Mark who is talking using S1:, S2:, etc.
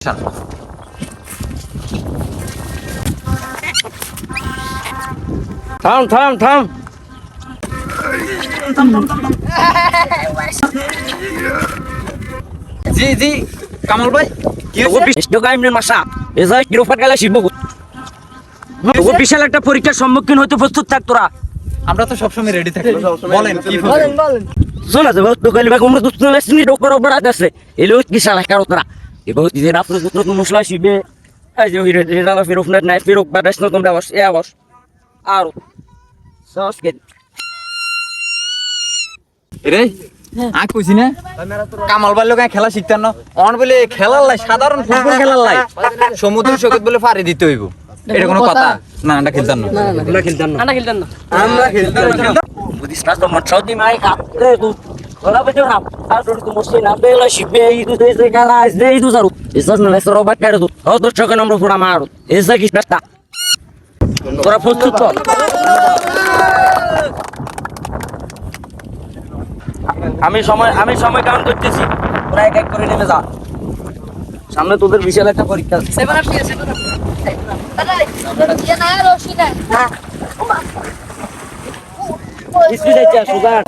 S1: থাম থাম থাম
S2: জি জি কামাল ভাই কি
S1: বিশাল একটা পরীক্ষার সম্মুখীন হইতে প্রস্তুত থাক তোরা।
S2: আমরা তো সবসময় রেডি থাকি বলেন কি
S1: শোনা যাবে দোকানি ভাই আমরা দুটো লাইসেন্স ডোকর ওপর আছে এলো কি সালা কারো তোরা এবার যে রাত্রে দুটো মশলা শিবে এই যে রেডা ফেরক না ফেরক বা দেশ নতুন ব্যবস এ আবস আর সস কে
S2: রে আ কইছি না কামাল ভাই লোক খেলা শিখতেন না অন বলে খেলার লাই সাধারণ ফুটবল খেলার লাই সমুদ্র সৈকত বলে পাড়ি দিতে হইব এটা কোনো কথা না আমরা খেলতাম না
S1: আমরা খেলতাম না
S2: আমরা খেলতাম না
S1: বুঝিস না তো মচ্ছাদি মাই কাটরে তুই ওরা বেজো না আর তোর তো মশলা না বেলা শিবে এই তো দেশে খেলা আছে এই তো জারু এসব না লেসর ওবাট করে তুই ও তো চকে নম্বর পুরা মার এসা কি পেটা তোরা প্রস্তুত তো আমি সময় কাউন্ট করতেছি তোরা এক এক করে নেমে যা সামনে তোদের বিশাল একটা পরীক্ষা আছে স্পিড আছে সুগার